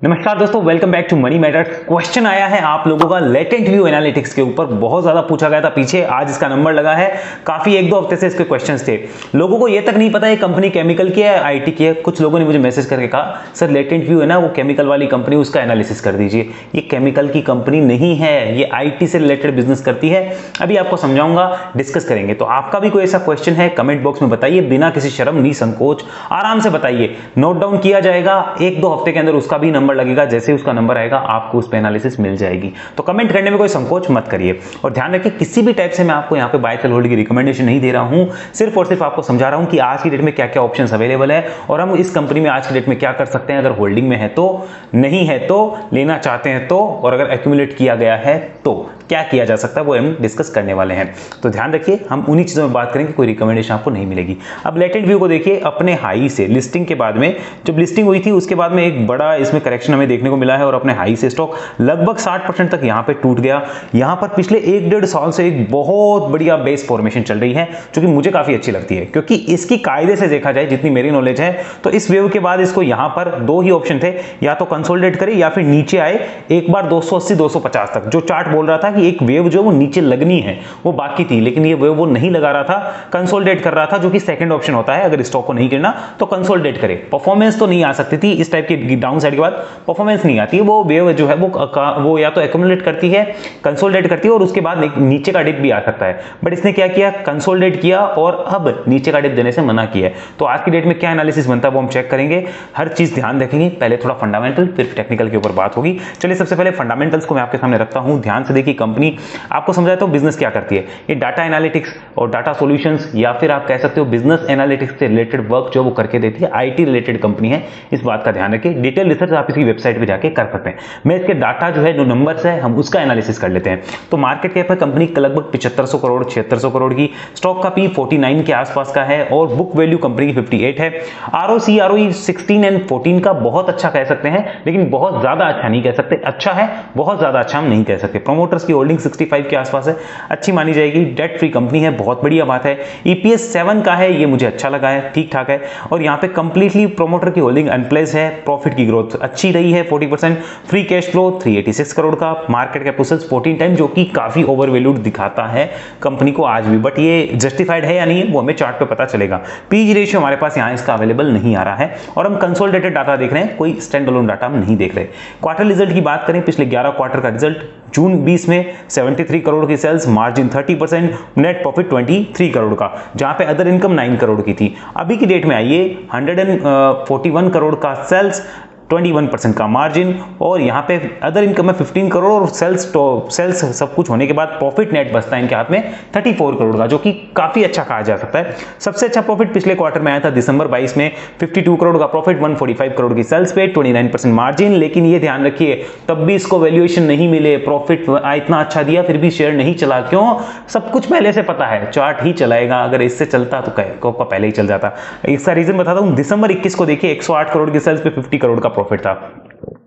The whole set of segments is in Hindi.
नमस्कार दोस्तों, welcome back to money matters. Question आया है आप लोगों का लेटेंट व्यू एनालिटिक्स के ऊपर, बहुत ज्यादा पूछा गया था पीछे, आज इसका नंबर लगा है। काफी एक दो हफ्ते से इसके क्वेश्चंस थे। लोगों को ये तक नहीं पता है कंपनी केमिकल की है आईटी की है। कुछ लोगों ने मुझे मैसेज करके कहा सर लेटेंट व्यू है ना वो केमिकल वाली कंपनी, उसका एनालिसिस कर दीजिए। ये केमिकल की कंपनी नहीं है, ये आईटी से रिलेटेड बिजनेस करती है। अभी आपको समझाऊंगा, डिस्कस करेंगे। तो आपका भी कोई ऐसा क्वेश्चन है कमेंट बॉक्स में बताइए, बिना किसी शर्म नहीं संकोच, आराम से बताइए, नोट डाउन किया जाएगा। एक दो हफ्ते के अंदर उसका भी नंबर लगेगा, जैसे उसका नंबर आएगा आपको उस पे एनालिसिस मिल जाएगी। तो कमेंट करने में कोई संकोच मत करिए। और ध्यान रखिए किसी भी टाइप से मैं आपको यहाँ पे बाय सेल होल्ड की रिकमेंडेशन नहीं दे रहा हूं, सिर्फ और सिर्फ आपको समझा रहा हूं कि आज की डेट में क्या क्या ऑप्शंस अवेलेबल है और हम इस कंपनी में आज की डेट में क्या कर सकते हैं। अगर होल्डिंग में है तो, नहीं है तो, लेना चाहते हैं तो, और अगर एक्यूमुलेट किया गया है तो क्या किया जा सकता है वो हम डिस्कस करने वाले हैं। तो ध्यान रखिए हम उन्हीं चीजों में बात करेंगे, कोई रिकमेंडेशन आपको नहीं मिलेगी। अब लेटेंट व्यू को देखिए, अपने हाई से लिस्टिंग के बाद में, जब लिस्टिंग हुई थी उसके बाद में एक बड़ा इसमें करेक्शन हमें देखने को मिला है और अपने हाई से स्टॉक लगभग 60% तक यहां पे टूट गया। यहां पर पिछले एक डेढ़ साल से एक बहुत बढ़िया बेस फॉर्मेशन चल रही है जो कि मुझे काफी अच्छी लगती है, क्योंकि इसकी कायदे से देखा जाए, जितनी मेरी नॉलेज है, तो इस वेव के बाद इसको यहां पर दो ही ऑप्शन थे, या तो कंसोलिडेट करे या फिर नीचे आए एक बार 280 250 तक। जो चार्ट बोल रहा था कि एक वेव जो वो नीचे लगनी है वो बाकी थी, लेकिन ये वेव वो नहीं लगा रहा था, कंसोलिडेट कर रहा था, जो कि सेकंड ऑप्शन होता है। अगर स्टॉक को नहीं गिरना तो कंसोलिडेट करे। परफॉर्मेंस तो नहीं आ सकती थी इस टाइप की, डाउन साइड के बाद परफॉर्मेंस नहीं आती है। वो वेव जो है वो या तो एक्यूमुलेट करती है, कंसोलिडेट करती है और उसके बाद नीचे का डिप भी आ सकता है। बट इसने क्या किया, कंसोलिडेट किया और अब नीचे का डिप देने से मना किया है। तो आज की डेट में क्या एनालिसिस बनता है वो हम चेक करेंगे, हर चीज ध्यान रखेंगे। पहले थोड़ा फंडामेंटल फिर टेक्निकल के ऊपर बात होगी। चलिए सबसे पहले फंडामेंटल्स को मैं आपके सामने रखता हूं, ध्यान से देखिए। कंपनी आपको समझाया तो बिजनेस क्या करती है, ये डाटा एनालिटिक्स और डाटा सॉल्यूशंस, या फिर आप कह सकते हो बिजनेस एनालिटिक्स से रिलेटेड वर्क जो वो करके देती है, आईटी रिलेटेड कंपनी है। इस बात का ध्यान रखिए। डिटेल रिसर्च आप इसकी वेबसाइट पे जाके कर सकते हैं। मैं इसके डाटा जो है, जो नंबर्स है, हम उसका एनालिसिस कर लेते हैं। तो मार्केट कैप है कंपनी लगभग 7500 करोड़ 7600 करोड़ की, स्टॉक का पी 49 के आसपास का है और बुक वैल्यू कंपनी की 58 है। आरओसी आरओई 16 एंड 14 का बहुत अच्छा कह सकते हैं, लेकिन बहुत ज्यादा अच्छा नहीं कह सकते। अच्छा है, बहुत ज्यादा अच्छा हम नहीं कह सकते। प्रोमोटर्स की होल्डिंग 65 के आसपास है, अच्छी मानी जाएगी। डेट फ्री कंपनी है, बहुत बढ़िया बात है। ईपीएस 7 का है, ये मुझे अच्छा लगा है, ठीक ठाक है। और यहाँ पे कंप्लीटली प्रोमोटर की होल्डिंग अनप्लेस है। प्रॉफिट की ग्रोथ अच्छी रही है 40%। फ्री कैश फ्लो 386 करोड़ का। मार्केट कैपिटल 14 टाइम, जो कि काफी ओवर वैल्यूड दिखाता है कंपनी को आज भी। बट ये जस्टिफाइड है या नहीं है वो हमें चार्ट पे पता चलेगा। पीई रेशियो हमारे पास यहाँ इसका अवेलेबल नहीं आ रहा है और हम कंसोलिडेटेड डाटा देख रहे हैं, कोई स्टैंड अलोन डाटा हम नहीं देख रहे। क्वार्टर रिजल्ट की बात करें, पिछले 11 क्वार्टर का रिजल्ट, जून 20 में 73 करोड़ की sales, margin 30%, net profit 23 crore का, जहां पे अदर इनकम 9 करोड़ की थी। अभी की डेट में आइए 141 करोड़ का सेल्स, 21% का मार्जिन, और यहाँ पे अदर इनकम में 15 करोड़ और सेल्स सब कुछ होने के बाद प्रॉफिट नेट बचता है इनके हाथ में 34 करोड़ का, जो कि काफी अच्छा कहा जा सकता है। सबसे अच्छा प्रॉफिट पिछले क्वार्टर में आया था दिसंबर 22 में, 52 करोड़ का प्रॉफिट, 145 करोड़ की सेल्स पे, 29% मार्जिन। लेकिन ये ध्यान रखिए तब भी इसको वैल्यूएशन नहीं मिले, प्रॉफिट इतना अच्छा दिया फिर भी शेयर नहीं चला। क्यों? सब कुछ पहले से पता है, चार्ट ही चलाएगा। अगर इससे चलता तो पहले ही चल जाता। इसका रीजन बताता हूं। दिसंबर 21 को देखिए 108 करोड़ की सेल्स पे 50 करोड़ का प्रॉफिट था,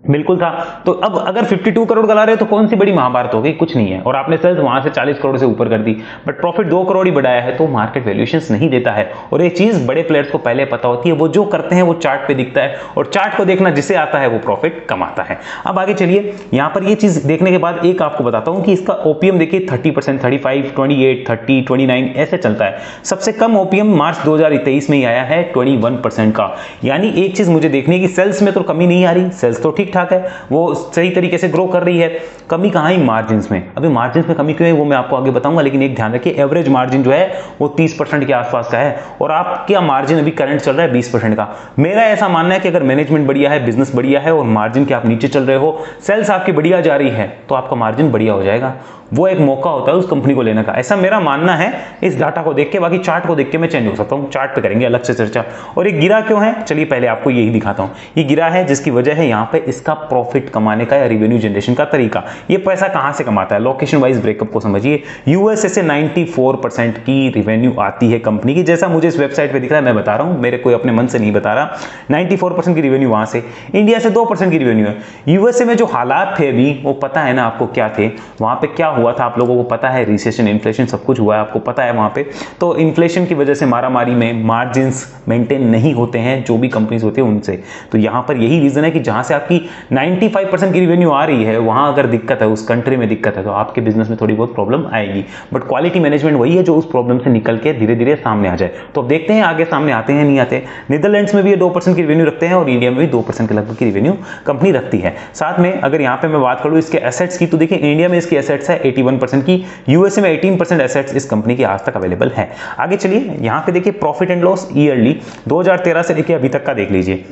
बिल्कुल था। तो अब अगर 52 करोड़ का ला रहे हो तो कौन सी बड़ी महाभारत हो गई, कुछ नहीं है। और आपने सेल्स वहां से 40 करोड़ से ऊपर कर दी, बट प्रॉफिट 2 करोड़ ही बढ़ाया है, तो मार्केट वैल्यूएशंस नहीं देता है। और ये चीज बड़े प्लेयर्स को पहले पता होती है, वो जो करते हैं वो चार्ट पे दिखता है, और चार्ट को देखना जिसे आता है वो प्रॉफिट कमाता है। अब आगे चलिए, यहां पर ये चीज देखने के बाद एक आपको बताता हूं कि इसका ओपीएम देखिए 30%, 35, 28, 30, 29 ऐसे चलता है। सबसे कम ओपीएम मार्च 2023 में ही आया है 21% का। यानी एक चीज मुझे देखनी है कि सेल्स में तो कमी नहीं आ रही, सेल्स तो ठीक ठाक है, वो सही तरीके से ग्रो कर रही है। कमी कहां है? मार्जिन्स में। अभी मार्जिन्स में कमी क्यों है वो मैं आपको आगे बताऊंगा, लेकिन एक ध्यान रखिए एवरेज मार्जिन जो है वो 30% के आसपास का है, और आपका मार्जिन अभी करंट चल रहा है 20% का। मेरा ऐसा मानना है कि अगर मैनेजमेंट बढ़िया है, बिजनेस बढ़िया है और मार्जिन के आप नीचे चल रहे हो, सेल्स आपकी बढ़िया जा रही है, तो आपका मार्जिन बढ़िया हो जाएगा। वो एक मौका होता है उस कंपनी को लेने का, ऐसा मेरा मानना है इस डाटा को देख के। बाकी चार्ट को देख के मैं चेंज हो सकता हूं, चार्ट पे करेंगे अलग से चर्चा। और ये गिरा क्यों है, चलिए पहले आपको यही दिखाता हूं। ये गिरा है जिसकी वजह है यहाँ पे इसका प्रॉफिट कमाने का या रेवेन्यू जनरेशन का तरीका। ये पैसा कहां से कमाता है, लोकेशन वाइज ब्रेकअप को समझिए। यूएसए से 94% की रेवेन्यू आती है कंपनी की, जैसा मुझे इस वेबसाइट पे दिख रहा है, मैं बता रहा हूं, मेरे कोई अपने मन से नहीं बता रहा। 94% की रेवेन्यू वहां से। इंडिया से 2% की रेवेन्यू है। यूएसए में जो हालात थे अभी, वो पता है ना आपको क्या थे, वहां पे क्या हुआ था आप लोगों को पता है, रिसेशन, इन्फ्लेशन सब कुछ हुआ है, आपको पता है वहां पे। तो इन्फ्लेशन की वजह से मारामारी में मार्जिन्स मेंटेन नहीं होते हैं जो भी कंपनीज होती है उनसे। तो यहां पर यही रीजन है कि जहां से आपकी 95% की रिवेन्यू आ रही है, वहां अगर दिक्कत है, उस कंट्री में दिक्कत है, तो आपके बिजनेस में थोड़ी बहुत प्रॉब्लम आएगी। बट क्वालिटी मैनेजमेंट वही है जो उस प्रॉब्लम से निकल के धीरे धीरे सामने आ जाए। तो अब देखते हैं आगे सामने आते हैं नहीं आते। नीदरलैंड्स में भी ये 2% की रिवेन्यू रखते हैं और इंडिया में भी 2% के लगभग की रिवेन्यू कंपनी रखती है। साथ में अगर यहाँ पे मैं बात करूँ इसके एसेट्स की, तो देखिए इंडिया में इसकी एसेट्स है 81% की, यूएसए में 18% एसेट्स इस कंपनी की आज तक अवेलेबल है। आगे चलिए यहाँ पे देखिए प्रॉफिट एंड लॉस ईयरली 2013 से लेके अभी तक का देख लीजिए।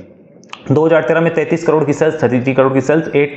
2013 में 33 करोड़ की सेल्स, 33 करोड़ की सेल्स, 8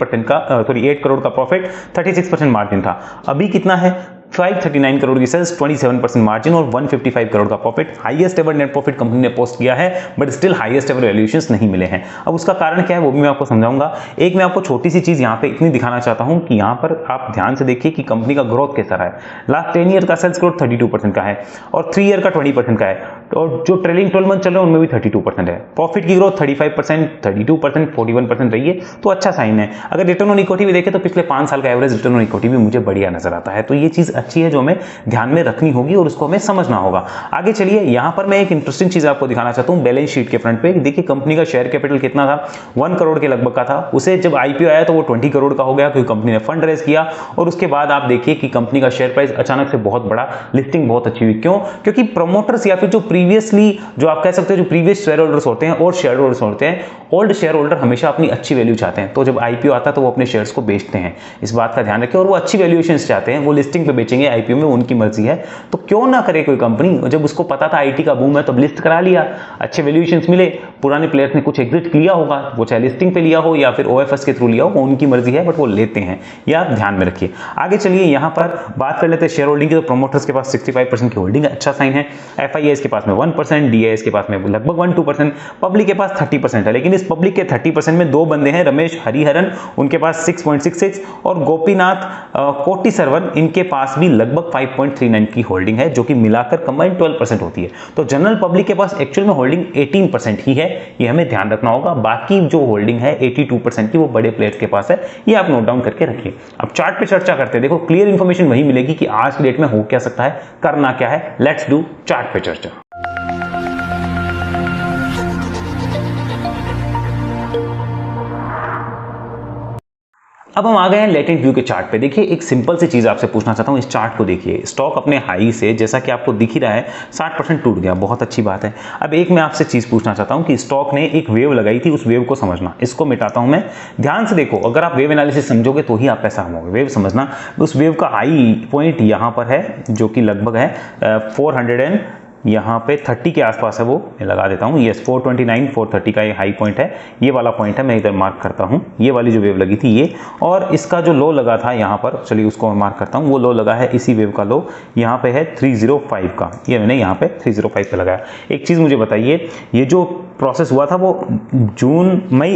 करोड़ का प्रॉफिट, 36% मार्जिन था। अभी कितना है? 539 करोड़ की सेल्स, 27% मार्जिन और 155 करोड़ का profit. Highest ever net profit company ने पोस्ट किया है, but still highest ever valuations नहीं मिले हैं। अब उसका कारण क्या है वो भी मैं आपको समझाऊंगा। एक मैं आपको छोटी सी चीज यहाँ पे इतनी दिखाना चाहता हूँ कि यहाँ पर आप ध्यान से देखिए कि कंपनी का ग्रोथ कैसा रहा है। लास्ट 10 ईयर का सेल्स ग्रोथ 32% का है और 3 ईयर का 20% का है, और जो ट्रेलिंग 12 मंथ चल रहे हैं उनमें भी 32% है। प्रॉफिट की ग्रोथ 35%, 32%, 41% रही है, तो अच्छा साइन है। अगर रिटर्न ऑन इक्विटी भी देखें तो पिछले 5 साल का एवरेज रिटर्न ऑन इक्विटी भी मुझे बढ़िया नजर आता है। तो ये चीज अच्छी है जो हमें ध्यान में रखनी होगी और उसको हमें समझना होगा। आगे चलिए, यहां पर मैं एक इंटरेस्टिंग चीज आपको दिखाना चाहता हूं बैलेंस शीट के फ्रंट पे। देखिए कंपनी का शेयर कैपिटल कितना था? 1 करोड़ के लगभग का था। उसे जब आईपीओ आया तो वो 20 करोड़ का हो गया, क्योंकि कंपनी ने फंड रेज किया। और उसके बाद आप देखिए कि कंपनी का शेयर प्राइस अचानक से बहुत बड़ा, लिस्टिंग बहुत अच्छी हुई। क्यों? क्योंकि प्रमोटर्स या फिर जो प्रीवियसली, जो आप कह सकते हो जो प्रीवियस शेयर होल्डर्स होते हैं और शेयर होल्डर्स होते हैं, ओल्ड शेयर होल्डर हमेशा अपनी अच्छी वैल्यू चाहते हैं। तो जब आईपीओ आता है तो वो अपने शेयर्स को बेचते हैं, इस बात का ध्यान रखें। और वो अच्छी वैल्यूएशन चाहते हैं, वो लिस्टिंग पे बेचेंगे, आईपीओ में उनकी मर्जी है। तो क्यों ना करे कोई कंपनी? जब उसको पता था आईटी का बूम है तो लिस्ट करा लिया, अच्छे वैल्यूएशंस मिले, पुराने प्लेयर्स ने कुछ एग्जिट लिया होगा, वो चाहे लिस्टिंग पे लिया हो या फिर ओएफएस के थ्रू लिया हो, वो उनकी मर्जी है, बट वो लेते हैं, ये आप ध्यान में रखिए। आगे चलिए यहाँ पर बात कर लेते हैं शेयर होल्डिंग की। तो प्रोमोटर्स के पास 65% की होल्डिंग है, अच्छा साइन है। एफआईआईएस के पास में 1%, डीआईएस के पास में लगभग 1-2%, पब्लिक के पास 30% है। लेकिन इस पब्लिक के 30% में 2 बंदे हैं, रमेश हरिहरन, उनके पास 6.66 और गोपीनाथ कोटिसरवन, इनके पास भी लगभग 5.39 की होल्डिंग है, जो कि मिलाकर कंबाइंड 12% होती है। तो जनरल पब्लिक के पास एक्चुअल में होल्डिंग 18% ही है, ये हमें ध्यान रखना होगा। बाकी जो होल्डिंग है 82% की वो बड़े प्लेयर्स के पास है, ये आप नोट डाउन करके रखिए। अब चार्ट पे चर्चा करते हैं। देखो क्लियर इंफॉर्मेशन वही मिलेगी कि आज की डेट में हो क्या सकता है, करना क्या है। लेट्स डू चार्ट पे चर्चा। अब हम आ गए हैं लेटेंट व्यू के चार्ट पे। देखिए एक सिंपल सी चीज आपसे पूछना चाहता हूं, इस चार्ट को देखिए। स्टॉक अपने हाई से, जैसा कि आपको दिख ही रहा है, 60% टूट गया, बहुत अच्छी बात है। अब एक मैं आपसे चीज पूछना चाहता हूं कि स्टॉक ने एक वेव लगाई थी, उस वेव को समझना। इसको मिटाता हूं मैं, ध्यान से देखो। अगर आप वेव एनालिसिस समझोगे तो ही आप पैसा कमाओगे। वेव समझना, उस वेव का हाई पॉइंट यहां पर है, जो कि लगभग है 400 यहाँ पे 30 के आसपास है, वो मैं लगा देता हूँ। यस 429 430 का ये हाई पॉइंट है, ये वाला पॉइंट है, मैं इधर मार्क करता हूँ। ये वाली जो वेव लगी थी ये, और इसका जो लो लगा था यहाँ पर, चलिए उसको मैं मार्क करता हूँ। वो लो लगा है, इसी वेव का लो यहाँ पे है 305 का, ये मैंने यहाँ पे 305 पे लगाया। एक चीज़ मुझे बताइए, ये जो प्रोसेस हुआ था वो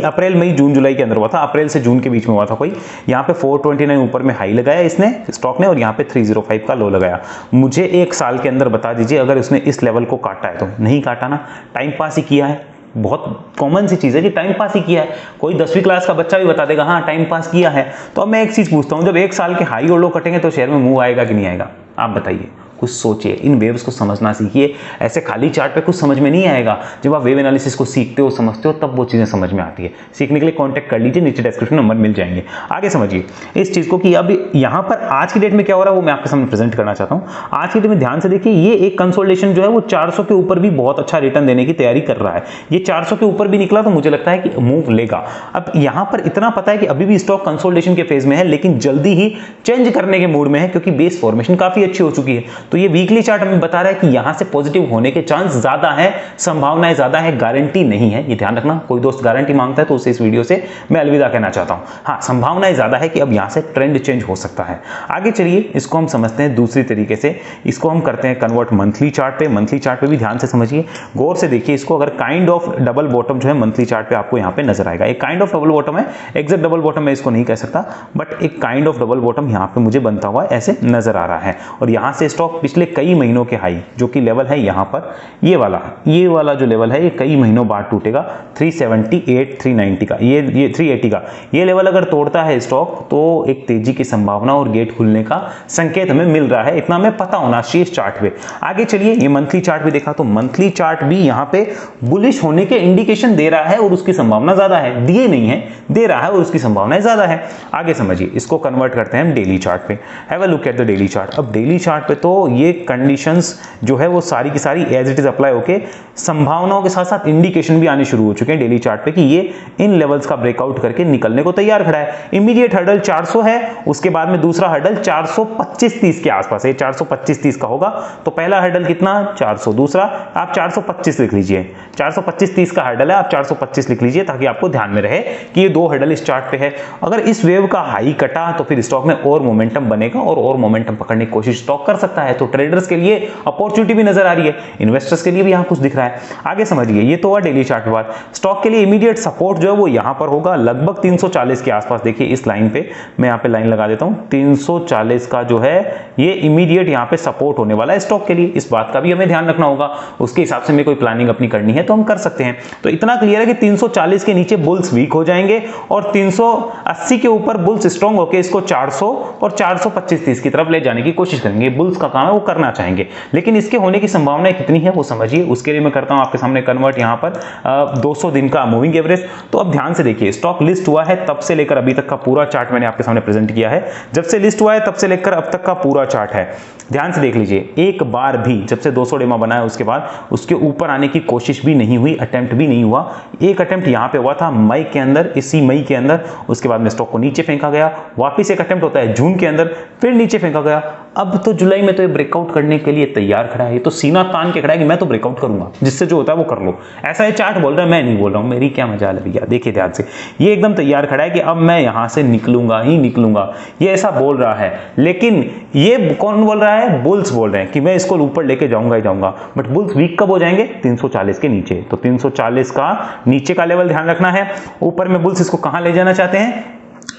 अप्रैल मई जून जुलाई के अंदर हुआ था, अप्रैल से जून के बीच में हुआ था कोई। यहाँ पे 429 ऊपर में हाई लगाया इसने, स्टॉक ने, और यहाँ पे 305 का लो लगाया। मुझे 1 साल के अंदर बता दीजिए अगर उसने इस लेवल को काटा है तो। नहीं काटा ना, टाइम पास ही किया है। बहुत कॉमन सी चीज है कि टाइम पास ही किया है। कोई 10वीं क्लास का बच्चा भी बता देगा हाँ टाइम पास किया है। तो अब मैं एक चीज पूछता हूँ, जब 1 साल के हाई और लो कटेंगे तो शेयर में मूव आएगा कि नहीं आएगा? आप बताइए, कुछ सोचिए। इन वेव्स को समझना सीखिए, ऐसे खाली चार्ट पे कुछ समझ में नहीं आएगा। जब आप वेव एनालिसिस को सीखते हो, समझते हो, तब वो चीजें समझ में आती है। सीखने के लिए कांटेक्ट कर लीजिए, नीचे डिस्क्रिप्शन नंबर मिल जाएंगे। आगे समझिए इस चीज को कि अब यहाँ पर आज की डेट में क्या हो रहा है वो मैं आपके सामने प्रेजेंट करना चाहता हूँ। आज की डेट में ध्यान से देखिए, ये एक कंसोलिडेशन जो है वो 400 के ऊपर भी बहुत अच्छा रिटर्न देने की तैयारी कर रहा है। ये 400 के ऊपर भी निकला तो मुझे लगता है कि मूव लेगा। अब यहाँ पर इतना पता है कि अभी भी स्टॉक कंसोलिडेशन के फेज में है, लेकिन जल्दी ही चेंज करने के मूड में है, क्योंकि बेस फॉर्मेशन काफी अच्छी हो चुकी है। तो ये वीकली चार्ट हमें बता रहा है कि यहां से पॉजिटिव होने के चांस ज्यादा है, संभावनाएं ज्यादा है, गारंटी नहीं है। ये ध्यान रखना, कोई दोस्त गारंटी मांगता है तो उसे इस वीडियो से मैं अलविदा कहना चाहता हूं। हाँ, संभावनाएं ज्यादा है कि अब यहां से ट्रेंड चेंज हो सकता है। आगे चलिए इसको हम समझते हैं दूसरी तरीके से। इसको हम करते हैं कन्वर्ट मंथली चार्ट पे। मंथली चार्ट पे भी ध्यान से समझिए, गौर से देखिए इसको। अगर काइंड ऑफ डबल बॉटम जो है मंथली चार्ट पे आपको यहां पे नजर आएगा। एक काइंड ऑफ डबल बॉटम है, एग्जैक्ट डबल बॉटम मैं इसको नहीं कह सकता, बट एक काइंड ऑफ डबल बॉटम यहां पे मुझे बनता हुआ ऐसे नजर आ रहा है। और यहां से स्टॉक स्टॉक पिछले कई महीनों के हाई जो कि लेवल है यहाँ पर, ये वाला जो लेवल है ये कई महीनों बाद टूटेगा 378 390 का, ये 380 का ये लेवल अगर तोड़ता है स्टॉक तो एक तेजी की संभावना और गेट खुलने का संकेत हमें मिल रहा है, इतना हमें पता होना चाहिए इस चार्ट पे। आगे चलिए, ये मंथली चार्ट भी देखा तो मंथली चार्ट भी यहाँ पे बुलिश होने के इंडिकेशन दे रहा है और उसकी संभावना ज्यादा है, दिए नहीं है, दे रहा है और उसकी संभावना ज्यादा है। आगे समझिए, इसको कन्वर्ट करते हैं हम डेली चार्ट पे। Have a look at the daily chart. अब डेली चार्ट पे तो ये कंडीशंस जो है वो सारी की सारी एज इट इज अप्लाई होके संभावनाओं के साथ साथ इंडिकेशन भी आने शुरू हो चुके हैं डेली चार्ट पे कि ये इन लेवल्स का ब्रेकआउट करके निकलने को तैयार खड़ा है। इमीडिएट हर्डल 400 है, उसके बाद में दूसरा हर्डल 425-30 के आसपास है, 425-30 का होगा। तो पहला हर्डल कितना, 400, दूसरा आप 425 लिख लीजिए, 425-30 का हर्डल है, आप 425 लिख लीजिए ताकि आपको ध्यान में रहे कि ये दो हर्डल इस चार्ट पे है। अगर इस वेव का हाई कटा तो फिर स्टॉक में और मोमेंटम बनेगा और मोमेंटम पकड़ने की कोशिश स्टॉक कर सकता है। तो ट्रेडर्स के लिए अपॉर्चुनिटी भी नजर आ रही है, इन्वेस्टर्स के लिए भी यहां कुछ दिख रहा है। आगे समझिए, ये तो हुआ डेली चार्ट के बाद। स्टॉक के लिए इमीडिएट सपोर्ट जो है वो यहां पर होगा लगभग 340 के आसपास। देखिए इस लाइन पे, मैं यहां पे लाइन लगा देता हूं, 340 का जो है ये इमीडिएट यहां पे सपोर्ट होने वाला है स्टॉक के लिए। इस बात का भी हमें ध्यान रखना होगा, उसके हिसाब से हमें कोई प्लानिंग अपनी करनी है तो हम कर सकते हैं। तो इतना क्लियर है कि 340 के नीचे बुल्स वीक हो जाएंगे और 380 के ऊपर बुल्स स्ट्रांग होकर इसको 400 और 425-30 की तरफ ले जाने की कोशिश करेंगे। बुल्स का काम है वो करना चाहेंगे, लेकिन इसके होने की संभावना कितनी है वो समझिए। उसके लिए मैं करता हूं आपके सामने कन्वर्ट यहां पर 200 दिन का मूविंग एवरेज। तो अब ध्यान से देखिए, स्टॉक लिस्ट हुआ है तब से लेकर अभी तक का पूरा चार्ट मैंने आपके सामने प्रेजेंट किया है। जब से लिस्ट हुआ है तब से लेकर अब तक का पूरा चार्ट है, ध्यान से देख लीजिए। एक बार भी जब से 200 डेमा बना है उसके बाद उसके ऊपर आने की कोशिश भी नहीं हुई, अटेम्प्ट भी नहीं हुआ। एक अटेम्प्ट यहां पे हुआ था मई के अंदर, इसी मई के अंदर, उसके बाद में स्टॉक को नीचे फेंका गया। वापस एक अटेम्प्ट होता है जून के अंदर, फिर नीचे फेंका गया। अब तो जुलाई में तो ये ब्रेकआउट करने के लिए तैयार खड़ा है, ये तो सीना तान के खड़ा है कि मैं तो ब्रेकआउट करूंगा, जिससे जो होता है वो कर लो। ऐसा ये चार्ट बोल रहा है, मैं नहीं बोल रहा हूं, मेरी क्या मजाल है भैया। देखिए ध्यान से, ये एकदम तैयार खड़ा है कि अब मैं यहां से निकलूंगा ही निकलूंगा, ये ऐसा बोल रहा है। लेकिन ये कौन बोल रहा है, बुल्स बोल रहे हैं कि मैं इसको ऊपर लेके जाऊंगा ही जाऊंगा। बट बुल्स वीक कब हो जाएंगे, 340 के नीचे। तो 340 का नीचे का लेवल ध्यान रखना है। ऊपर में बुल्स इसको कहां ले जाना चाहते हैं,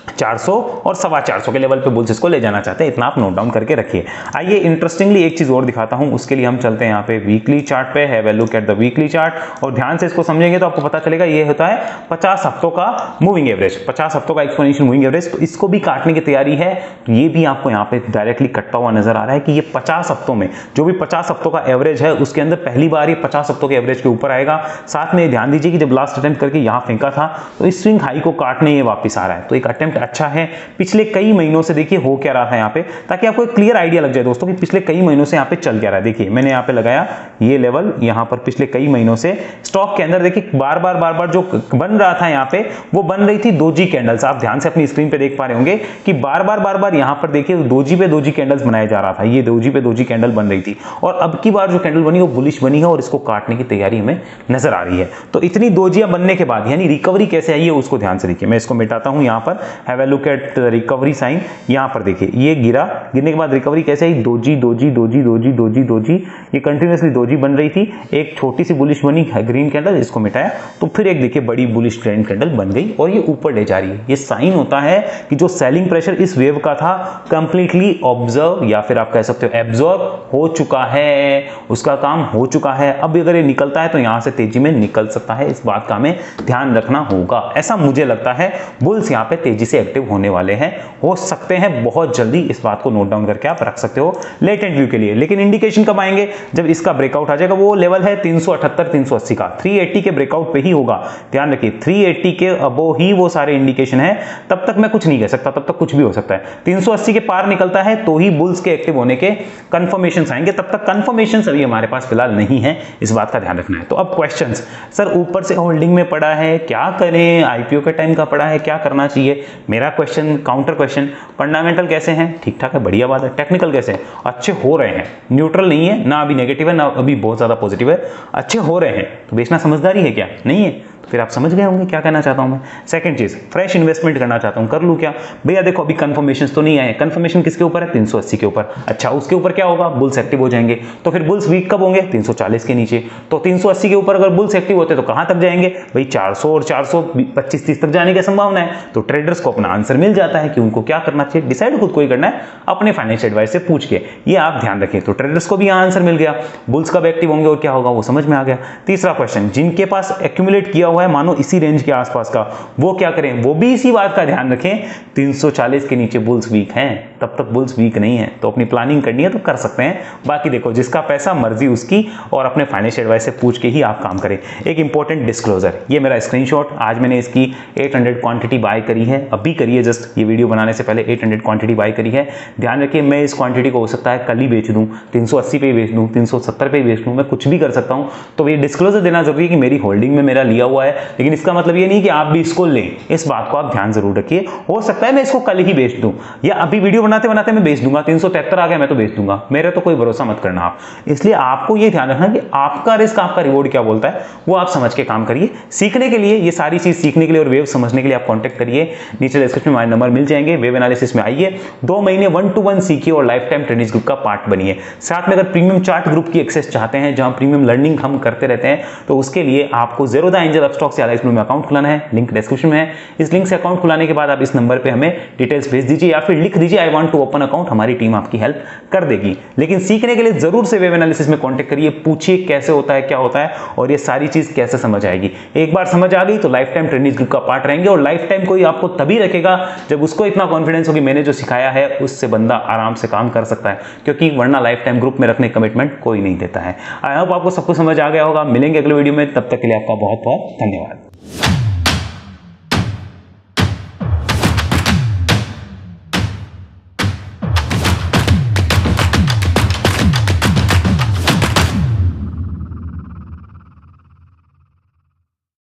400 और 425 के लेवल पे बुल्स इसको ले जाना चाहते हैं। इतना आप नोट डाउन करके रखिए। आइए इंटरेस्टिंगली एक चीज और दिखाता हूं, उसके लिए हम चलते हैं यहाँ पे वीकली चार्ट पे। Have a look at the weekly chart और ध्यान से इसको समझेंगे तो आपको पता चलेगा ये होता है 50 हफ्तों का मूविंग एवरेज, 50 हफ्तों का एक्सपोनेंशियल मूविंग एवरेज। तो इसको भी काटने की तैयारी है। तो ये भी आपको यहाँ पे डायरेक्टली कटता हुआ नजर आ रहा है कि ये 50 हफ्तों में जो भी 50 हफ्तों का एवरेज है उसके अंदर पहली बार ये 50 हफ्तों के एवरेज के ऊपर आएगा। साथ में ध्यान दीजिए कि जब लास्ट अटेम्प्ट करके यहाँ फेंका था तो इस स्विंग हाई को काटने ये वापिस आ रहा है। तो एक अटेम्प्ट अच्छा है। पिछले कई महीनों से देखिए हो क्या रहा है यहाँ पे, ताकि आपको एक क्लियर आइडिया लग जाए दोस्तों कि पिछले कई महीनों से यहाँ पे चल क्या रहा है। देखिए मैंने यहाँ पे लगाया ये लेवल, यहाँ पर पिछले कई महीनों से स्टॉक के अंदर देखिए बार बार जो बन रहा था यहाँ पे वो बन रही थी दोजी कैंडल्स। आप ध्यान से अपनी स्क्रीन पे देख पा रहे होंगे कि बार बार यहाँ पर देखिए दोजी पे दोजी कैंडल्स बनाया जा रहा था। ये दोजी पे दोजी कैंडल बन रही थी और अब की बार जो कैंडल बनी वो बुलिश बनी है और इसको काटने की तैयारी हमें नजर आ रही है। तो इतनी दोजियां बनने के बाद यानी रिकवरी कैसे आई है उसको ध्यान से देखिए। मैं इसको मिटाता हूं यहाँ पर, have a look at recovery sign. यहाँ पर देखिए ये गिरने के बाद रिकवरी कैसे आई, doji doji doji doji doji doji, ये कंटिन्यूअसली दोजी बन रही थी। एक छोटी सी बुलिश बनी ग्रीन कैंडल, इसको मिटाया तो फिर एक देखिए बड़ी बुलिश ट्रेंड कैंडल बन गई और ये ऊपर ले जा रही है। ये साइन होता है कि जो सेलिंग प्रेशर इस वेव का था कंप्लीटली ऑब्जर्व या फिर आप कह सकते हो एब्जॉर्ब हो चुका है, उसका काम हो चुका है। अब अगर ये निकलता है तो यहां से तेजी में निकल सकता है, इस बात का हमें ध्यान रखना होगा। ऐसा मुझे लगता है बुल्स यहां पे तेजी से एक्टिव होने वाले हैं, हो सकते हैं बहुत जल्दी। इस बात को नोट डाउन करके आप रख सकते हो लेटेंट व्यू के लिए। लेकिन इंडिकेशन कब आएंगे, जब इसका ब्रेकआउट आ जाएगा। वो लेवल है 378 380 का, 380 के ब्रेकआउट पे ही होगा। ध्यान रखिए 380 के अबो ही वो सारे इंडिकेशन है, तब तक मैं कुछ नहीं कह सकता, तब तक कुछ भी हो सकता है। 380 के पार निकलता है तो ही बुल्स के एक्टिव होने के कंफर्मेशन आएंगे, तब तक कंफर्मेशन अभी हमारे पास फिलहाल नहीं है, इस बात का ध्यान रखना है। तो अब क्वेश्चंस, सर ऊपर से होल्डिंग में पड़ा है, क्या करें, आईपीओ के टाइम का पड़ा है, क्या करना चाहिए। मेरा क्वेश्चन काउंटर क्वेश्चन, फंडामेंटल कैसे हैं, ठीक ठाक है, बढ़िया बात है। टेक्निकल कैसे हैं, अच्छे हो रहे हैं, न्यूट्रल नहीं है, ना अभी नेगेटिव है ना अभी बहुत ज्यादा पॉजिटिव है, अच्छे हो रहे हैं। तो बेचना समझदारी है क्या, नहीं है। फिर आप समझ गए होंगे क्या कहना चाहता हूं मैं। सेकंड चीज, फ्रेश इन्वेस्टमेंट करना चाहता हूं, कर लूं क्या भैया? देखो अभी कंफर्मेशन तो नहीं आए। कंफर्मेशन किसके ऊपर है? 380 के ऊपर। अच्छा उसके ऊपर क्या होगा? बुल्स एक्टिव हो जाएंगे। तो फिर बुल्स वीक कब होंगे? 340 के नीचे। तो 380 के ऊपर अगर बुल्स एक्टिव होते तो कहां तक जाएंगे भाई? 400 और 425-30 तक जाने की संभावना है। तो ट्रेडर्स को अपना आंसर मिल जाता है कि उनको क्या करना चाहिए। डिसाइड खुद को ही करना है अपने फाइनेंशियल एडवाइस से पूछ के, ये आप ध्यान रखें। तो ट्रेडर्स को भी यहां आंसर मिल गया, बुल्स कब एक्टिव होंगे और क्या होगा वो समझ में आ गया। तीसरा क्वेश्चन, जिनके पास एक्यूमुलेट किया हुआ है मानो इसी रेंज के आसपास का, वो क्या करें? वो भी इसी बात का ध्यान रखें 340 के नीचे बुल्स वीक हैं, तब तक बुल्स वीक नहीं है। तो अपनी प्लानिंग करनी है तो कर सकते हैं, बाकी देखो जिसका पैसा मर्जी उसकी, और अपने फाइनेंशियल एडवाइस से पूछ के ही आप काम करें। एक इंपॉर्टेंट डिस्क्लोजर, ये मेरा स्क्रीनशॉट, आज मैंने इसकी 800 क्वांटिटी बाय करी है, अभी करी है, जस्ट ये वीडियो बनाने से पहले 800 क्वांटिटी बाय करी है। ध्यान रखिए मैं इस क्वांटिटी को हो सकता है कल ही बेच दूं, 380 पे बेच दूं, 370 पे बेच दूं, मैं कुछ भी कर सकता हूं। तो ये डिस्क्लोजर देना जरूरी है कि मेरी होल्डिंग में मेरा लिया हुआ है, लेकिन इसका मतलब ये नहीं कि आप भी इसको लें। इस बात को आप ध्यान जरूर रखिए। हो सकता है मैं इसको कल ही बेच दूं, या अभी वीडियो बनाते बनाते मैं बेच दूंगा, 373 आ गया मैं तो बेच दूंगा, मेरा तो कोई भरोसा मत करना आप। इसलिए आपको ये ध्यान रखना कि आपका रिस्क आपका रिवॉर्ड क्या बोलता है, वो आप समझ के काम करिए। सीखने के लिए, ये सारी चीज सीखने के लिए और वेव समझने के लिए आप कांटेक्ट करिए, नीचे डिस्क्रिप्शन में हमारे नंबर मिल जाएंगे। वेव एनालिसिस में आइए, 2 महीने 1-to-1 सीखिए और लाइफ टाइम ट्रेनिंग ग्रुप का पार्ट बनिए। साथ में अगर प्रीमियम चार्ट ग्रुप की एक्सेस चाहते हैं, जहां प्रीमियम लर्निंग हम करते रहते हैं, तो उसके लिए आपको ज़ेरोधा एंजल अपस्टॉक से एलाइस में अकाउंट खुलाना है, लिंक डिस्क्रिप्शन में है। इस लिंक से अकाउंट खुलाने के बाद आप इस नंबर पे हमें डिटेल्स भेज दीजिए या फिर लिख दीजिए I want to open account, हमारी टीम आपकी हेल्प कर देगी। लेकिन सीखने के लिए जरूर से वेव एनालिसिस में कांटेक्ट करिए, पूछिए कैसे होता है, क्या होता है और ये सारी चीज कैसे समझ आएगी। एक बार समझ आ गई तो लाइफ टाइम ट्रेनिंग ग्रुप का पार्ट रहेंगे, और लाइफ टाइम कोई आपको तभी रखेगा जब उसको इतना कॉन्फिडेंस हो कि मैंने जो सिखाया है उससे बंदा आराम से काम कर सकता है, क्योंकि वरना लाइफ टाइम ग्रुप में रखने कमिटमेंट कोई नहीं देता है। आई होप आपको सब कुछ समझ आ गया होगा। मिलेंगे अगले वीडियो में, तब तक के लिए आपका बहुत बहुत धन्यवाद।